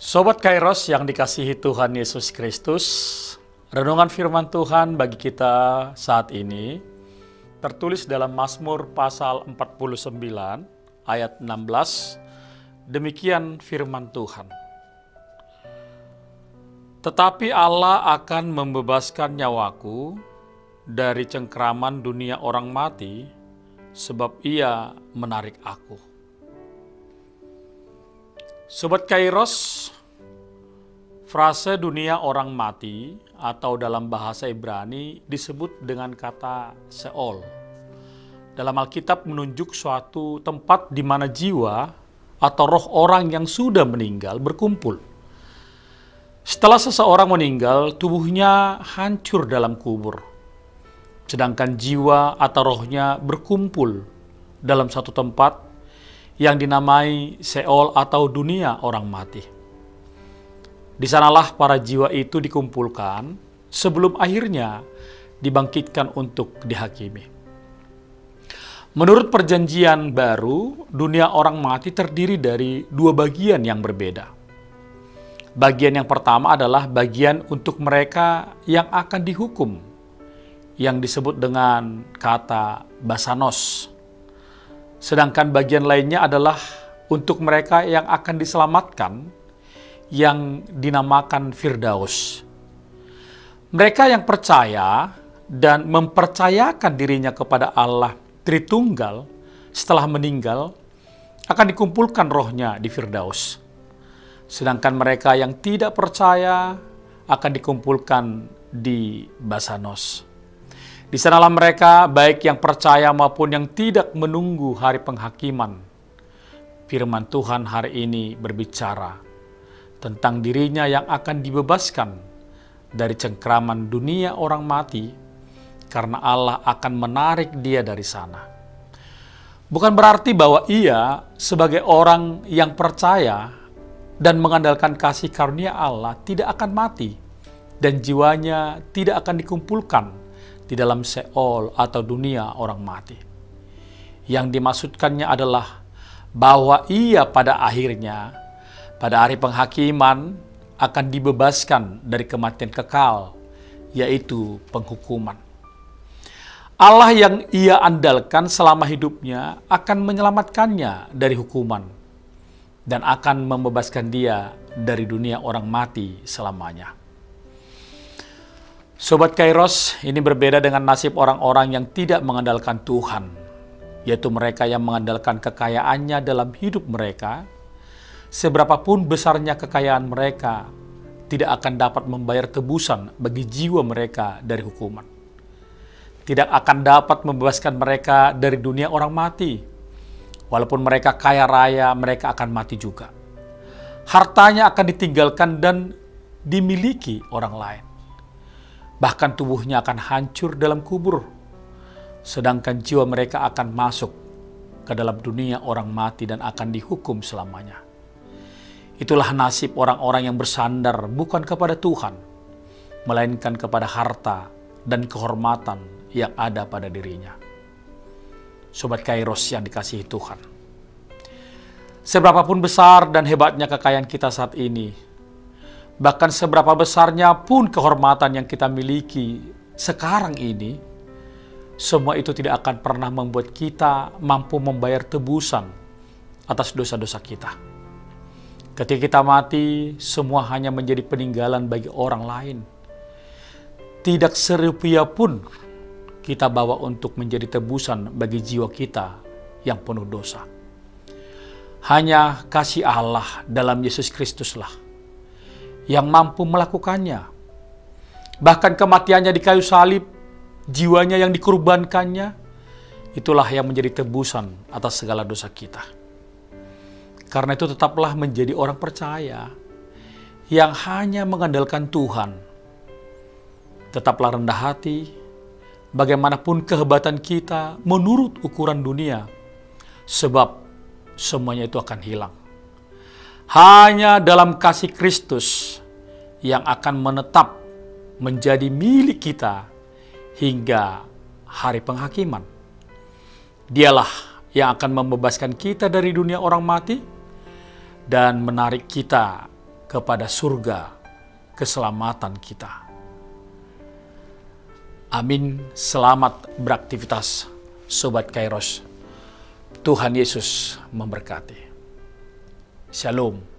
Sobat Kairos yang dikasihi Tuhan Yesus Kristus, renungan firman Tuhan bagi kita saat ini tertulis dalam Mazmur pasal 49 ayat 16. Demikian firman Tuhan. Tetapi Allah akan membebaskan nyawaku dari cengkraman dunia orang mati, sebab Ia menarik aku. Sobat Kairos, frase dunia orang mati atau dalam bahasa Ibrani disebut dengan kata Sheol. Dalam Alkitab menunjuk suatu tempat di mana jiwa atau roh orang yang sudah meninggal berkumpul. Setelah seseorang meninggal, tubuhnya hancur dalam kubur. Sedangkan jiwa atau rohnya berkumpul dalam satu tempat yang dinamai Sheol atau dunia orang mati. Di sanalah para jiwa itu dikumpulkan sebelum akhirnya dibangkitkan untuk dihakimi. Menurut perjanjian baru, dunia orang mati terdiri dari dua bagian yang berbeda. Bagian yang pertama adalah bagian untuk mereka yang akan dihukum, yang disebut dengan kata basanos. Sedangkan bagian lainnya adalah untuk mereka yang akan diselamatkan, yang dinamakan Firdaus. Mereka yang percaya dan mempercayakan dirinya kepada Allah Tritunggal setelah meninggal akan dikumpulkan rohnya di Firdaus. Sedangkan mereka yang tidak percaya akan dikumpulkan di Basanos. Di sanalah mereka, baik yang percaya maupun yang tidak, menunggu hari penghakiman. Firman Tuhan hari ini berbicara tentang dirinya yang akan dibebaskan dari cengkraman dunia orang mati, karena Allah akan menarik dia dari sana. Bukan berarti bahwa ia sebagai orang yang percaya dan mengandalkan kasih karunia Allah tidak akan mati dan jiwanya tidak akan dikumpulkan di dalam Sheol atau dunia orang mati. Yang dimaksudkannya adalah bahwa ia pada akhirnya, pada hari penghakiman, akan dibebaskan dari kematian kekal, yaitu penghukuman. Allah yang ia andalkan selama hidupnya akan menyelamatkannya dari hukuman dan akan membebaskan dia dari dunia orang mati selamanya. Sobat Kairos, ini berbeda dengan nasib orang-orang yang tidak mengandalkan Tuhan, yaitu mereka yang mengandalkan kekayaannya dalam hidup mereka. Seberapapun besarnya kekayaan mereka, tidak akan dapat membayar tebusan bagi jiwa mereka dari hukuman. Tidak akan dapat membebaskan mereka dari dunia orang mati. Walaupun mereka kaya raya, mereka akan mati juga. Hartanya akan ditinggalkan dan dimiliki orang lain. Bahkan tubuhnya akan hancur dalam kubur, sedangkan jiwa mereka akan masuk ke dalam dunia orang mati dan akan dihukum selamanya. Itulah nasib orang-orang yang bersandar bukan kepada Tuhan, melainkan kepada harta dan kehormatan yang ada pada dirinya. Sobat Kairos yang dikasihi Tuhan, seberapapun besar dan hebatnya kekayaan kita saat ini, bahkan seberapa besarnya pun kehormatan yang kita miliki sekarang ini, semua itu tidak akan pernah membuat kita mampu membayar tebusan atas dosa-dosa kita. Ketika kita mati, semua hanya menjadi peninggalan bagi orang lain. Tidak serupiah pun kita bawa untuk menjadi tebusan bagi jiwa kita yang penuh dosa. Hanya kasih Allah dalam Yesus Kristuslah yang mampu melakukannya. Bahkan kematiannya di kayu salib, jiwanya yang dikorbankannya, itulah yang menjadi tebusan atas segala dosa kita. Karena itu tetaplah menjadi orang percaya yang hanya mengandalkan Tuhan. Tetaplah rendah hati, bagaimanapun kehebatan kita menurut ukuran dunia, sebab semuanya itu akan hilang. Hanya dalam kasih Kristus yang akan menetap menjadi milik kita hingga hari penghakiman. Dialah yang akan membebaskan kita dari dunia orang mati dan menarik kita kepada surga keselamatan kita. Amin. Selamat beraktivitas Sobat Kairos. Tuhan Yesus memberkati. Shalom.